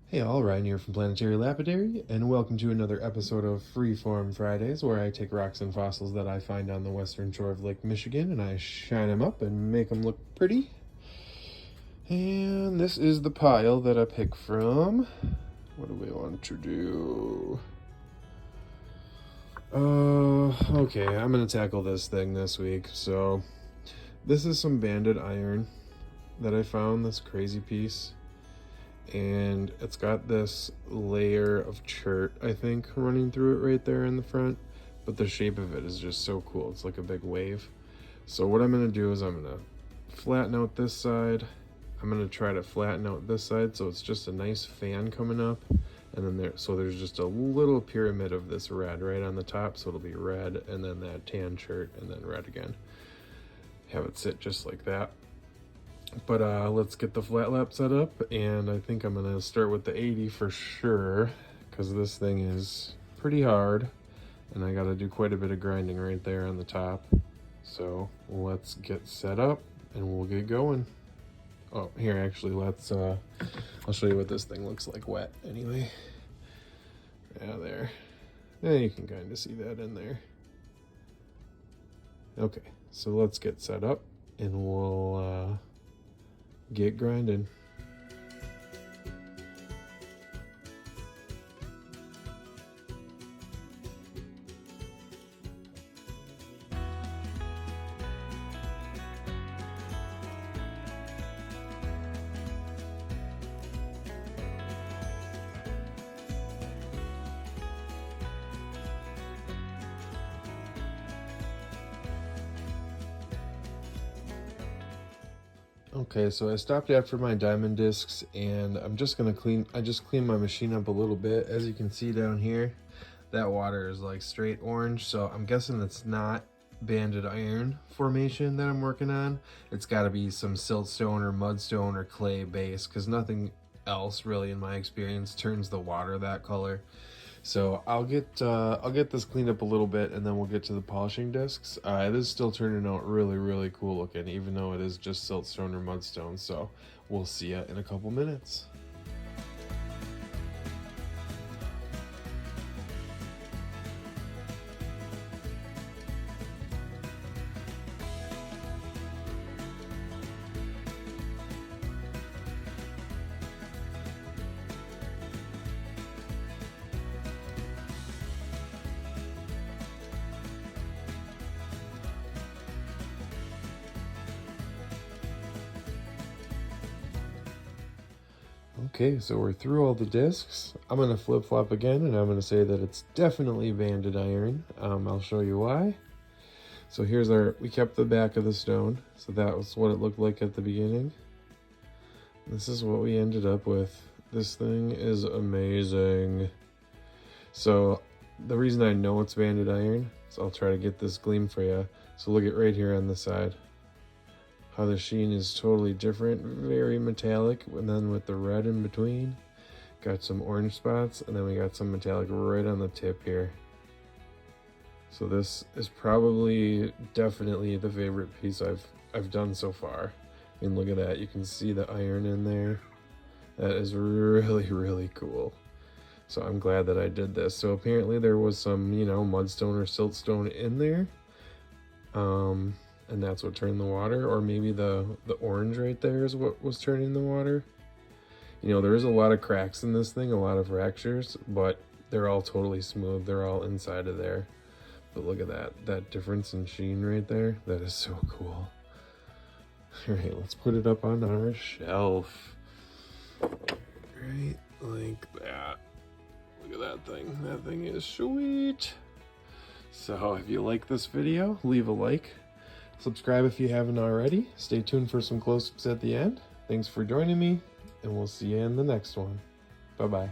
Hey all, Ryan here from Planetary Lapidary, and welcome to another episode of Freeform Fridays, where I take rocks and fossils that I find on the western shore of Lake Michigan and I shine them up and make them look pretty. And this is the pile that I pick from. What do we want to do? Okay, I'm gonna tackle this thing this week. So, this is some banded iron that I found, this crazy piece. And it's got this layer of chert, I think, running through it right there in the front, but the shape of it is just so cool. It's like a big wave. So what I'm going to do is I'm going to flatten out this side. I'm going to try to flatten out this side so it's just a nice fan coming up, and then there's just a little pyramid of this red right on the top, so it'll be red and then that tan chert and then red again. Have it sit just like that. But let's get the flat lap set up, and I think I'm gonna start with the 80 for sure, because this thing is pretty hard and I gotta do quite a bit of grinding right there on the top. So let's get set up and we'll get going. Oh, here, actually, I'll show you what this thing looks like wet anyway. Yeah, there. Yeah, you can kind of see that in there. Okay, so let's get set up and we'll get grinding. Okay, so I stopped after my diamond discs, and I'm just gonna I just cleaned my machine up a little bit. As you can see down here, that water is like straight orange, so I'm guessing it's not banded iron formation that I'm working on. It's gotta be some siltstone or mudstone or clay base, because nothing else really in my experience turns the water that color. So I'll get this cleaned up a little bit, and then we'll get to the polishing discs. It is still turning out really cool looking, even though it is just siltstone or mudstone. So we'll see ya in a couple minutes. Okay, so we're through all the discs. I'm gonna flip-flop again, and I'm gonna say that it's definitely banded iron. I'll show you why. So we kept the back of the stone, so that was what it looked like at the beginning. This is what we ended up with. This thing is amazing. So the reason I know it's banded iron, so I'll try to get this gleam for you. So look at right here on the side. How the sheen is totally different, very metallic, and then with the red in between, got some orange spots, and then we got some metallic right on the tip here. So this is probably definitely the favorite piece I've done so far. I mean, look at that, you can see the iron in there. That is really cool. So I'm glad that I did this. So apparently there was some, mudstone or siltstone in there. And that's what turned the water, or maybe the orange right there is what was turning the water. There is a lot of cracks in this thing, a lot of fractures, but they're all totally smooth. They're all inside of there. But look at that difference in sheen right there. That is so cool. All right, let's put it up on our shelf. Right like that. Look at that thing. That thing is sweet. So if you like this video, leave a like. Subscribe if you haven't already. Stay tuned for some close-ups at the end. Thanks for joining me, and we'll see you in the next one. Bye-bye.